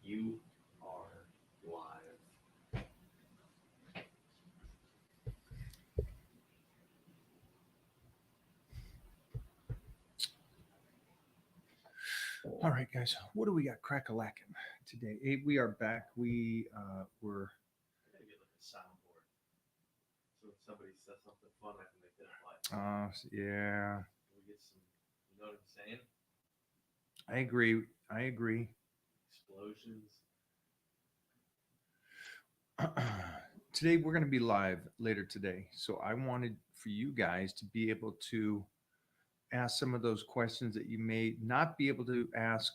You are live. All right, guys, what do we got crack-a-lacking today? We are back. Were I gotta get like a soundboard. So when somebody says something fun, I can make that live. yeah, We get some, you know what I'm saying? I agree. I agree. Explosions. Today we're going to be live later today, so I wanted for you guys to be able to ask some of those questions that you may not be able to ask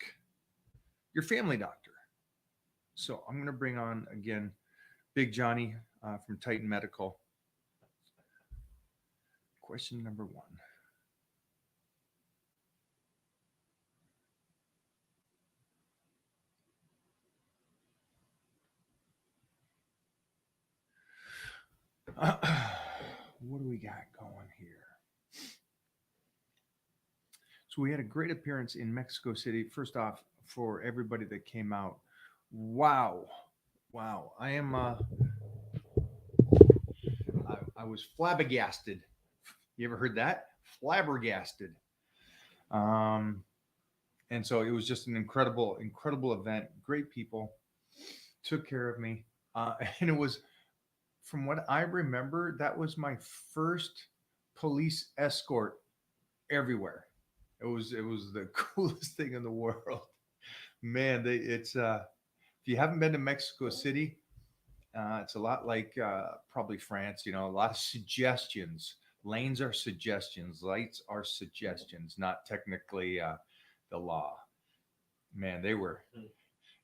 your family doctor. So I'm going to bring on again Big Johnny from Titan Medical. Question number one. What do we got going here? So we had a great appearance in Mexico City. First off, for everybody that came out, wow, wow! I was flabbergasted. You ever heard that? Flabbergasted. Um, and so it was just an incredible, incredible event. Great people took care of me, and it was, from what I remember, that was my first police escort everywhere. It was the coolest thing in the world. Man, it's if you haven't been to Mexico City, it's a lot like probably France. You know, a lot of suggestions. Lanes are suggestions. Lights are suggestions, not technically the law. Man, they were. Hmm.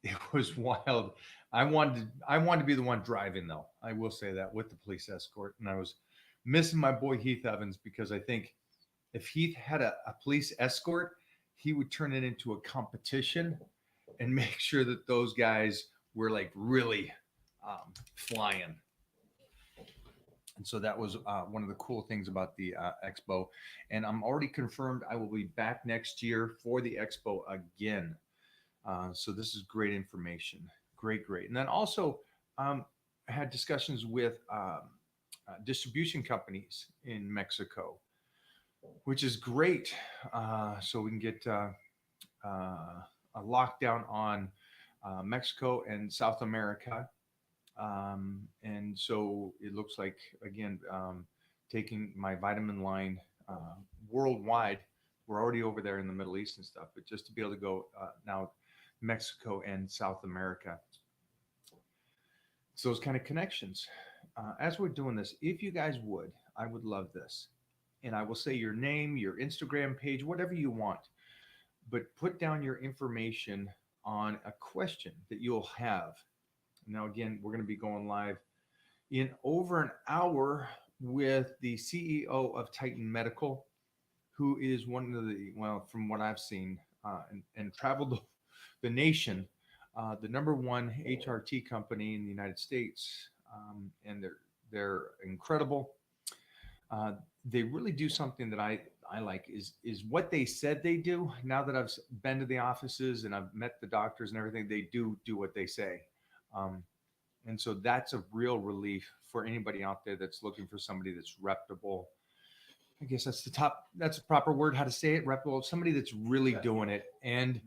It was wild. I wanted to be the one driving though. I will say that with the police escort, and I was missing my boy Heath Evans because I think if Heath had a police escort, he would turn it into a competition and make sure that those guys were like really flying. And so that was one of the cool things about the expo. And I'm already confirmed I will be back next year for the expo again. So this is great information. Great, great. And then also, I had discussions with distribution companies in Mexico, which is great. So we can get a lockdown on Mexico and South America. And so it looks like, again, taking my vitamin line worldwide. We're already over there in the Middle East and stuff, but just to be able to go now Mexico and South America. It's those kind of connections. As we're doing this, if you guys would, I would love this. And I will say your name, your Instagram page, whatever you want, but put down your information on a question that you'll have. Now, again, we're going to be going live in over an hour with the CEO of Titan Medical, who is one of the, well, from what I've seen and traveled the nation, the number one HRT company in the United States. And they're incredible. Uh, they really do something that I like is what they said they do. Now that I've been to the offices and I've met the doctors and everything, they do what they say. Um, and so that's a real relief for anybody out there that's looking for somebody that's reputable. I guess that's a proper word, how to say it, reputable, somebody that's really doing it and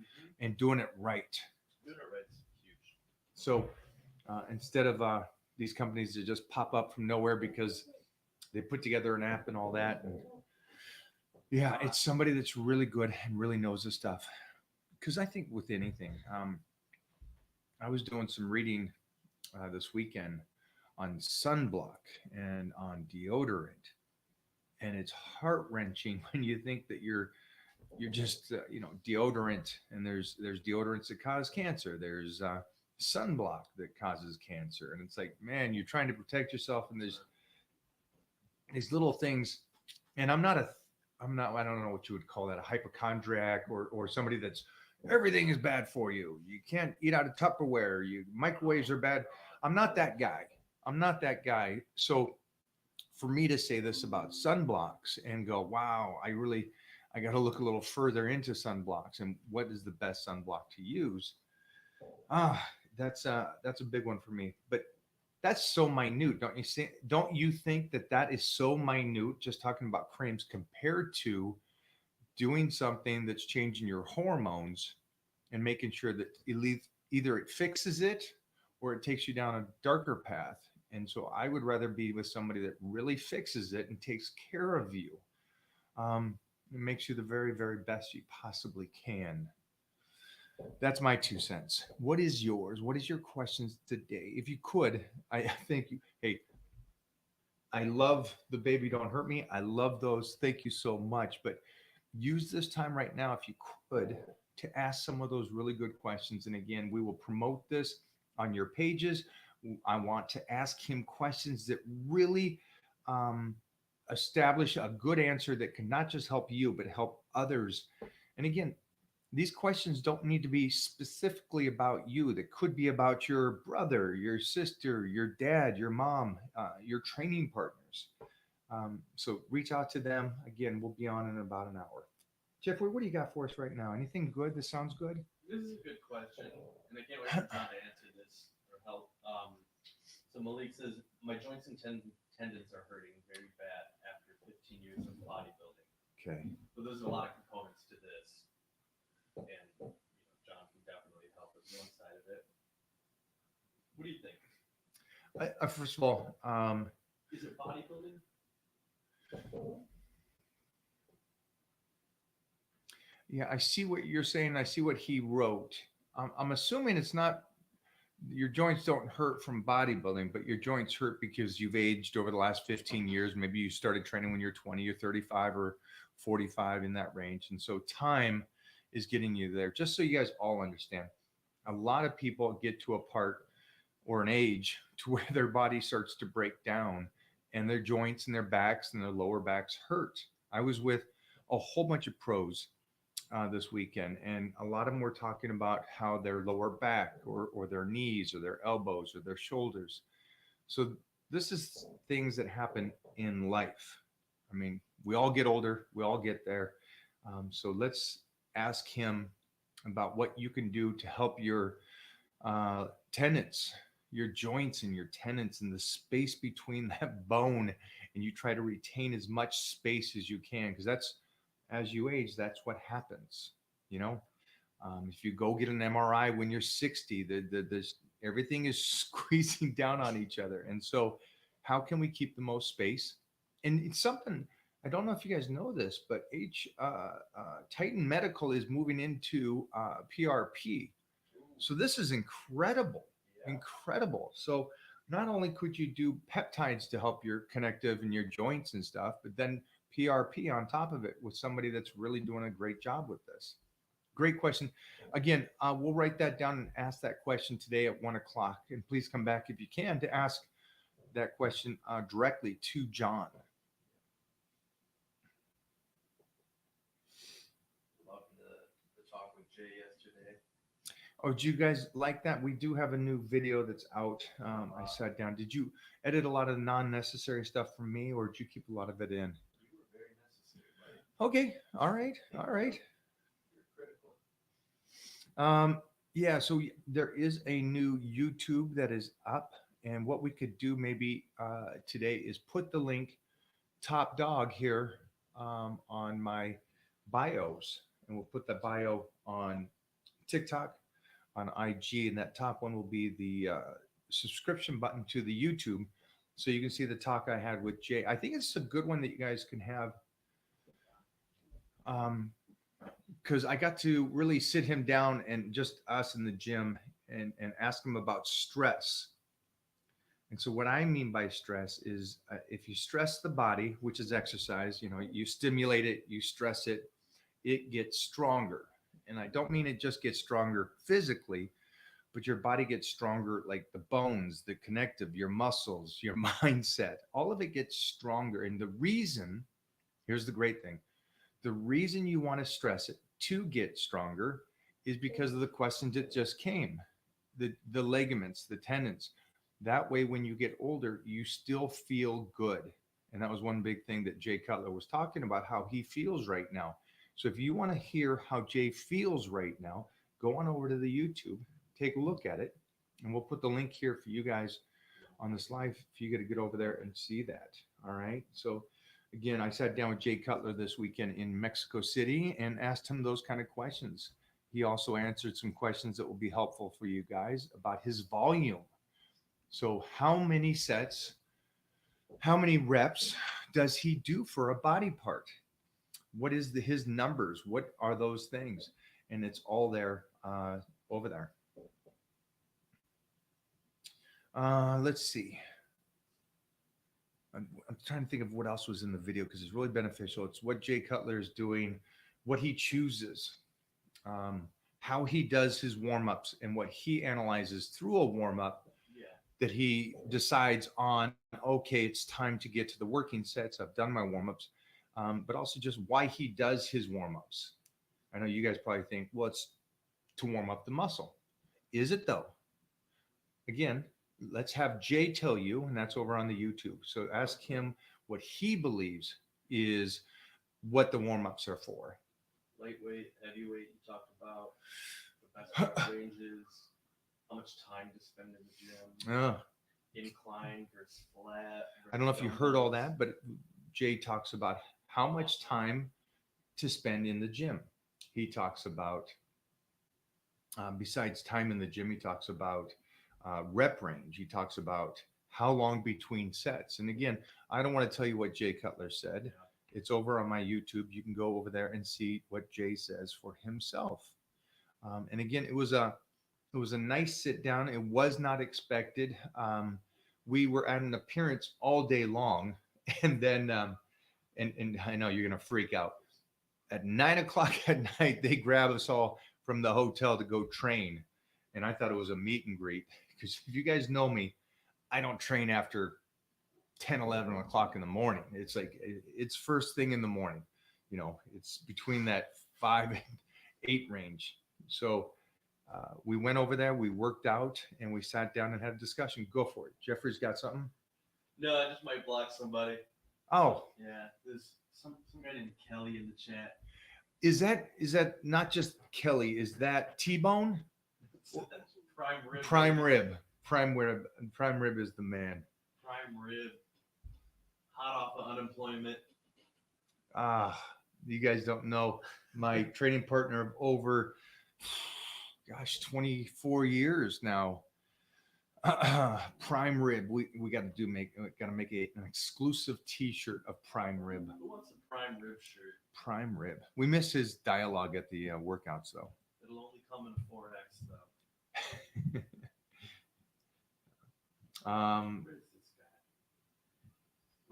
doing it right. Doing it right is huge. So instead of these companies that just pop up from nowhere because they put together an app and all that. And yeah, it's somebody that's really good and really knows the stuff. Because I think with anything, I was doing some reading this weekend on sunblock and on deodorant, and it's heart wrenching when you think that you're just deodorant, and there's deodorants that cause cancer. There's sunblock that causes cancer, and it's like, man, you're trying to protect yourself, and there's these little things. And I'm not I don't know what you would call that, a hypochondriac or somebody that's everything is bad for you. You can't eat out of Tupperware. You microwaves are bad. I'm not that guy. I'm not that guy. So for me to say this about sunblocks and go, wow, I got to look a little further into sunblocks and what is the best sunblock to use. That's a big one for me. But that's so minute, don't you see? Don't you think that that is so minute? Just talking about cramps compared to doing something that's changing your hormones and making sure that either it fixes it or it takes you down a darker path. And so I would rather be with somebody that really fixes it and takes care of you. It makes you the very, very best you possibly can. That's my 2 cents. What is yours? What is your questions today? If you could, I think you, hey, I love the baby don't hurt me. I love those. Thank you so much. But use this time right now, if you could, to ask some of those really good questions. And again, we will promote this on your pages. I want to ask him questions that really um, establish a good answer that can not just help you, but help others. And again, these questions don't need to be specifically about you. That could be about your brother, your sister, your dad, your mom, your training partners. So reach out to them. Again, we'll be on in about an hour. Jeffrey, what do you got for us right now? Anything good? This sounds good. This is a good question, and I can't wait for John to answer this or help. So Malik says, my joints and tendons are hurting very bad after 15 years of bodybuilding. Okay. So there's a lot of components to this, and John can definitely help with one side of it. What do you think? First of all, is it bodybuilding? Yeah, I see what you're saying. I see what he wrote. I'm assuming it's not your joints don't hurt from bodybuilding, but your joints hurt because you've aged over the last 15 years. Maybe you started training when you're 20 or 35 or 45 in that range. And so time is getting you there. Just so you guys all understand, a lot of people get to a part or an age to where their body starts to break down and their joints and their backs and their lower backs hurt. I was with a whole bunch of pros this weekend, and a lot of them were talking about how their lower back or their knees or their elbows or their shoulders. So this is things that happen in life. I mean, we all get older, we all get there. So let's ask him about what you can do to help your tendons, your joints and your tendons and the space between that bone, and you try to retain as much space as you can, because that's, as you age, that's what happens. You know, if you go get an MRI when you're 60, everything is squeezing down on each other. And so how can we keep the most space? And it's something, I don't know if you guys know this, but Titan Medical is moving into PRP. So this is incredible, incredible. So not only could you do peptides to help your connective and your joints and stuff, but then PRP on top of it with somebody that's really doing a great job with this. Great question. Again, we'll write that down and ask that question today at 1:00. And please come back if you can to ask that question directly to John. Love the talk with Jay yesterday. Oh, do you guys like that? We do have a new video that's out. I sat down. Did you edit a lot of the non-necessary stuff from me, or did you keep a lot of it in? You were very necessary, buddy. Okay. All right. All right. You're critical. Yeah, so there is a new YouTube that is up, and what we could do maybe today is put the link top dog here on my bios, and we'll put the bio on TikTok, on IG, and that top one will be the subscription button to the YouTube, so you can see the talk I had with Jay. I think it's a good one that you guys can have. Because I got to really sit him down and just us in the gym and ask him about stress. And so what I mean by stress is if you stress the body, which is exercise, you know, you stimulate it, you stress it, it gets stronger. And I don't mean it just gets stronger physically, but your body gets stronger, like the bones, the connective, your muscles, your mindset, all of it gets stronger. And the reason, here's the great thing. The reason you want to stress it to get stronger is because of the questions that just came, the ligaments, the tendons. That way, when you get older, you still feel good. And that was one big thing that Jay Cutler was talking about, how he feels right now. So if you want to hear how Jay feels right now, go on over to the YouTube, take a look at it. And we'll put the link here for you guys on this live if you got to get over there and see that. All right. So again, I sat down with Jay Cutler this weekend in Mexico City and asked him those kind of questions. He also answered some questions that will be helpful for you guys about his volume. So how many sets, how many reps does he do for a body part? What is his numbers? What are those things? And it's all there over there. Let's see. I'm trying to think of what else was in the video because it's really beneficial. It's what Jay Cutler is doing, what he chooses, how he does his warm-ups, and what he analyzes through a warm-up that he decides on, okay, it's time to get to the working sets. I've done my warm-ups, but also just why he does his warm-ups. I know you guys probably think, well, it's to warm up the muscle. Is it though? Again, let's have Jay tell you, and that's over on the YouTube. So ask him what he believes is what the warm-ups are for. Lightweight, heavyweight, you talked about the best ranges, how much time to spend in the gym, incline versus flat. I don't know if you heard all that, but Jay talks about how much time to spend in the gym. He talks about, besides time in the gym, he talks about rep range. He talks about how long between sets. And again, I don't want to tell you what Jay Cutler said. Yeah. It's over on my YouTube. You can go over there and see what Jay says for himself. And again, it was a nice sit down. It was not expected. We were at an appearance all day long, and then and I know you're gonna freak out. At 9 o'clock at night, they grab us all from the hotel to go train. And I thought it was a meet and greet because if you guys know me, I don't train after 10, 11 o'clock in the morning. It's like, it's first thing in the morning, you know, it's between that 5 and 8 range. So we went over there, we worked out, and we sat down and had a discussion. Go for it. Jeffrey's got something? No, I just might block somebody. Oh. Yeah, there's some guy named Kelly in the chat. Is that not just Kelly? Is that T-Bone? Prime Rib. Prime Rib. Prime Rib is the man. Prime Rib. Hot off of unemployment. You guys don't know. My training partner of over, 24 years now. Prime Rib. We got to make an exclusive T-shirt of Prime Rib. Who wants a Prime Rib shirt? Prime Rib. We miss his dialogue at the workouts though. It'll only come in a 4X though. Where is this guy?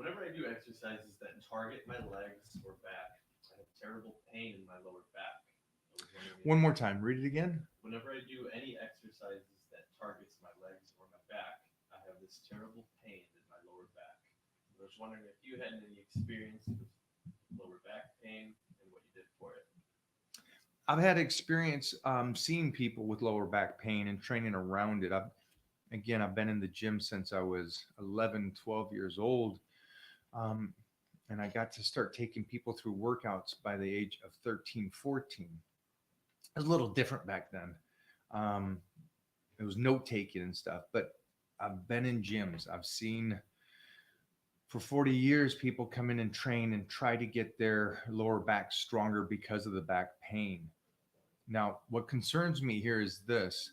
Whenever I do exercises that target my legs or back, I have terrible pain in my lower back. One more time. Read it again. Whenever I do any exercises that targets my legs or my back, I have this terrible pain in my lower back. I was wondering if you had any experience with lower back pain and what you did for it. I've had experience seeing people with lower back pain and training around it. I've been in the gym since I was 11, 12 years old. And I got to start taking people through workouts by the age of 13, 14. It was a little different back then. It was note taking and stuff, but I've been in gyms. I've seen for 40 years, people come in and train and try to get their lower back stronger because of the back pain. Now, what concerns me here is this.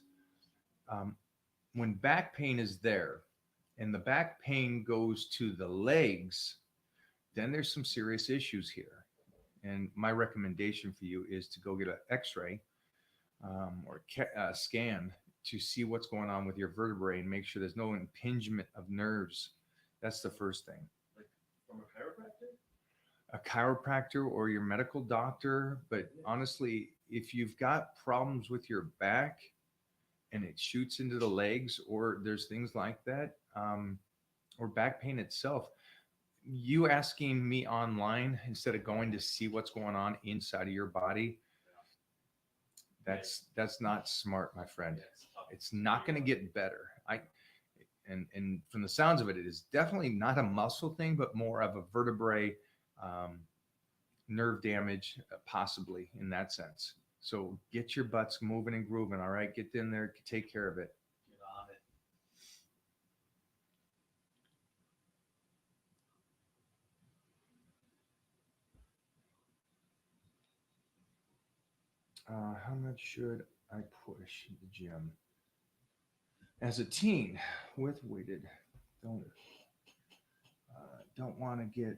When back pain is there and the back pain goes to the legs, then there's some serious issues here. And my recommendation for you is to go get an x-ray or a scan to see what's going on with your vertebrae and make sure there's no impingement of nerves. That's the first thing. Like from a chiropractor? A chiropractor or your medical doctor. But honestly, if you've got problems with your back and it shoots into the legs, or there's things like that, or back pain itself, you asking me online instead of going to see what's going on inside of your body, that's not smart, my friend. It's not going to get better. And from the sounds of it, it is definitely not a muscle thing, but more of a vertebrae, nerve damage, possibly in that sense. So get your butts moving and grooving. All right, get in there, take care of it. Get on it. How much should I push the gym? As a teen with weighted, don't want to get.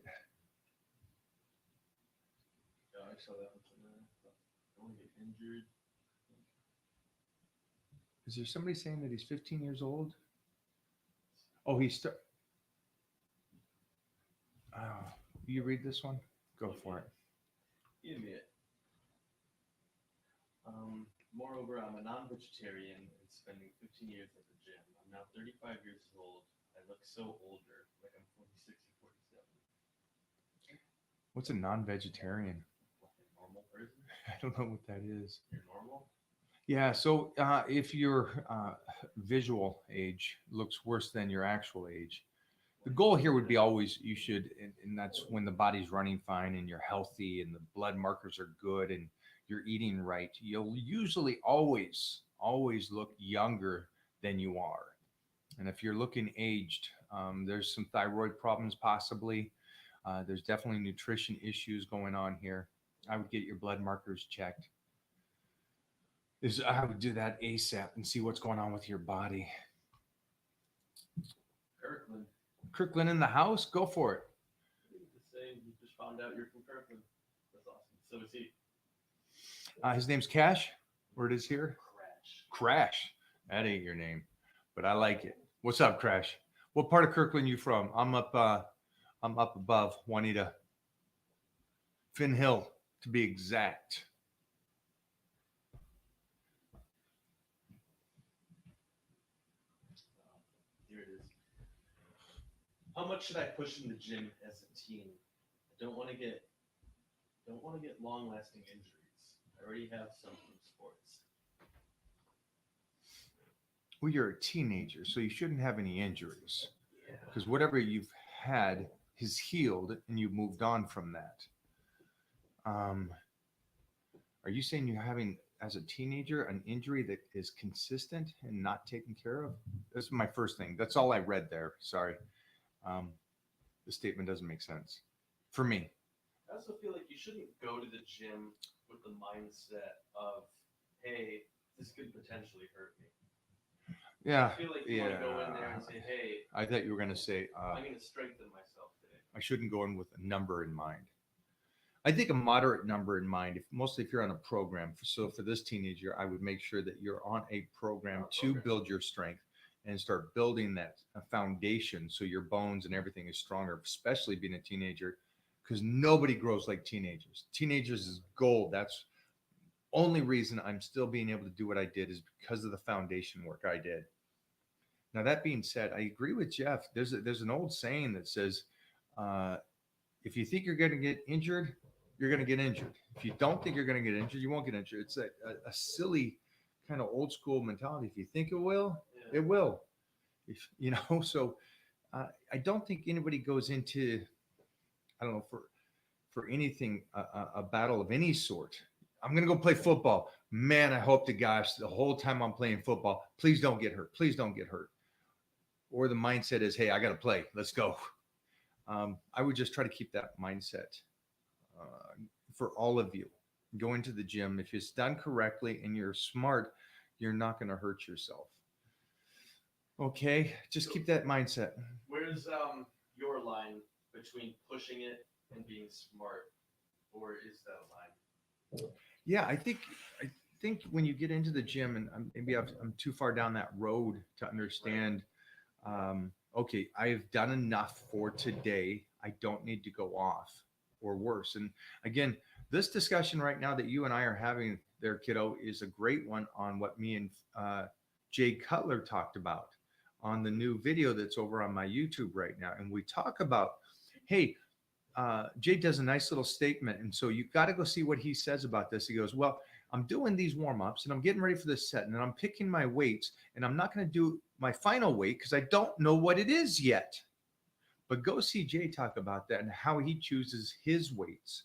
Yeah, I saw that one from there. Don't get injured. Is there somebody saying that he's 15 years old? Oh, you read this one? Go for it. Give me it. Moreover, I'm a non-vegetarian and spending 15 years at the gym. I'm now 35 years old. I look so older, like I'm 46 or 47. What's a non-vegetarian? Like a normal person? I don't know what that is. You're normal? Yeah, so if your visual age looks worse than your actual age, the goal here would be always you should, and that's when the body's running fine and you're healthy and the blood markers are good and you're eating right. You'll usually always look younger than you are. And if you're looking aged, there's some thyroid problems possibly. There's definitely nutrition issues going on here. I would get your blood markers checked. I would do that ASAP and see what's going on with your body. Kirkland in the house? Go for it. Just saying, you just found out you're from Kirkland. That's awesome. So is he? His name's Cash, or it is here? Crash. That ain't your name, but I like it. What's up, Crash? What part of Kirkland you from? I'm up above Juanita. Finn Hill, to be exact. Here it is. How much should I push in the gym as a teen? I don't want to get long-lasting injuries. I already have some from sports. Well, you're a teenager, so you shouldn't have any injuries. Yeah. Because whatever you've had has healed and you've moved on from that. Are you saying you're having, as a teenager, an injury that is consistent and not taken care of? That's my first thing. That's all I read there. Sorry. The statement doesn't make sense for me. I also feel like you shouldn't go to the gym with the mindset of, hey, this could potentially hurt me. Yeah. I feel like you want to go in there and say, hey, I thought you were going to say, I'm going to strengthen myself today. I shouldn't go in with a number in mind. I think a moderate number in mind, mostly if you're on a program. So for this teenager, I would make sure that you're on a program to build your strength and start building that foundation so your bones and everything is stronger, especially being a teenager, because nobody grows like teenagers. Teenagers is gold. That's only reason I'm still being able to do what I did is because of the foundation work I did. Now, that being said, I agree with Jeff. There's an old saying that says, if you think you're going to get injured, you're going to get injured. If you don't think you're going to get injured, you won't get injured. It's a silly kind of old school mentality. If you think it will, it will. So I don't think anybody goes into, I don't know, for anything, a battle of any sort. I'm going to go play football. Man, I hope to gosh, the whole time I'm playing football, please don't get hurt. Please don't get hurt. Or the mindset is, hey, I got to play. Let's go. I would just try to keep that mindset for all of you. Go into the gym. If it's done correctly and you're smart, you're not going to hurt yourself. Okay, just keep that mindset. Where's your line between pushing it and being smart, or is that a line? Yeah, I think when you get into the gym, and maybe I'm too far down that road to understand. Okay, I've done enough for today. I don't need to go off or worse. And again, this discussion right now that you and I are having there, kiddo, is a great one on what me and Jay Cutler talked about on the new video that's over on my YouTube right now. And we talk about, hey, Jay does a nice little statement. And so you've got to go see what he says about this. He goes, well, I'm doing these warm-ups and I'm getting ready for this set and I'm picking my weights and I'm not going to do my final weight because I don't know what it is yet. But go see Jay talk about that and how he chooses his weights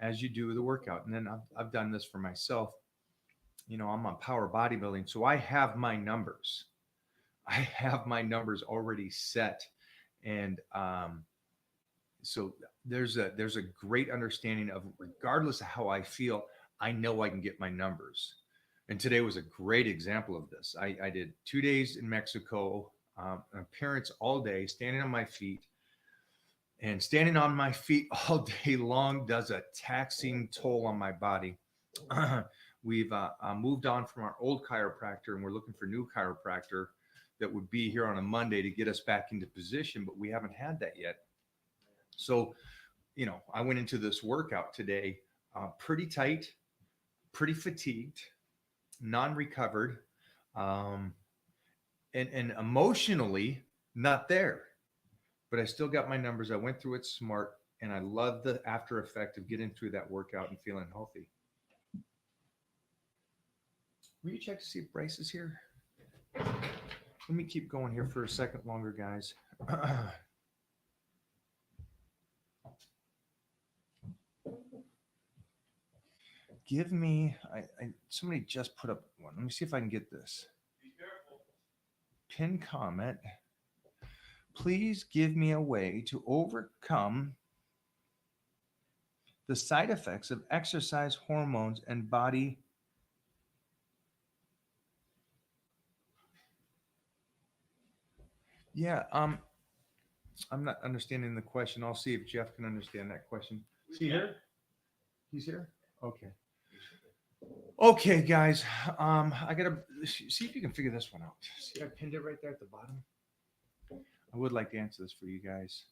as you do the workout. And then I've done this for myself. I'm on power bodybuilding, so I have my numbers. I have my numbers already set, and so there's a great understanding of, regardless of how I feel, I know I can get my numbers. And today was a great example of this. I did 2 days in Mexico, an appearance all day, standing on my feet, and standing on my feet all day long does a taxing toll on my body. We've moved on from our old chiropractor, and we're looking for a new chiropractor that would be here on a Monday to get us back into position, but we haven't had that yet. So, I went into this workout today pretty tight, pretty fatigued, non-recovered, and emotionally not there. But I still got my numbers. I went through it smart, and I love the after effect of getting through that workout and feeling healthy. Will you check to see if Bryce is here? Let me keep going here for a second longer, guys. Give me, somebody just put up one. Let me see if I can get this. Pin comment. Please give me a way to overcome the side effects of exercise, hormones, and body. Yeah, I'm not understanding the question. I'll see if Jeff can understand that question. Is he here? He's here? Okay. Okay, guys. I gotta see if you can figure this one out. See, I pinned it right there at the bottom. I would like to answer this for you guys.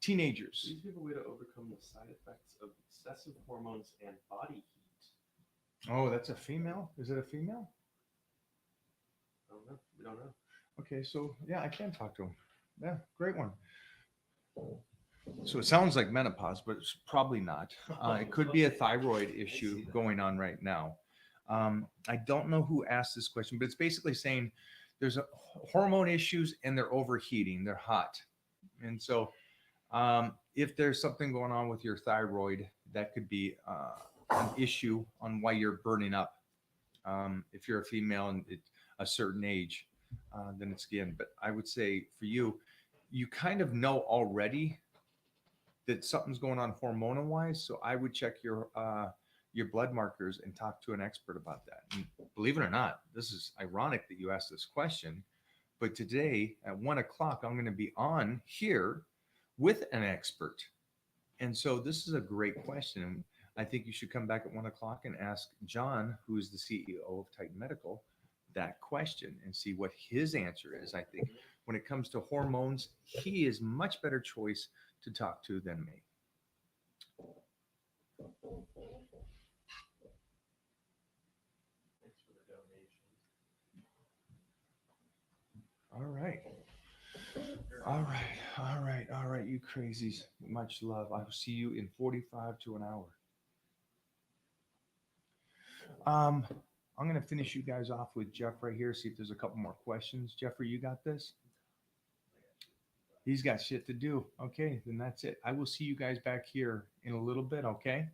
Teenagers. Please give a way to overcome the side effects of excessive hormones and body heat. Oh, that's a female? Is it a female? I don't know. We don't know. Okay, so yeah, I can talk to him. Yeah, great one. So it sounds like menopause, but it's probably not. It could be a thyroid issue going on right now. I don't know who asked this question, but it's basically saying there's hormone issues and they're overheating, they're hot. And so if there's something going on with your thyroid, that could be an issue on why you're burning up. If you're a female and at a certain age, then it's again. But I would say for you, you kind of know already that something's going on hormonal wise. So I would check your blood markers and talk to an expert about that. And believe it or not, this is ironic that you asked this question, but today at 1:00, I'm going to be on here with an expert. And so this is a great question. And I think you should come back at 1:00 and ask John, who is the CEO of Titan Medical, that question and see what his answer is. I think when it comes to hormones, he is much better choice to talk to than me. Thanks for the donation. All right. All right, you crazies. Much love. I will see you in 45 to an hour. I'm going to finish you guys off with Jeff right here, see if there's a couple more questions. Jeffrey, you got this? He's got shit to do. Okay, then that's it. I will see you guys back here in a little bit, okay?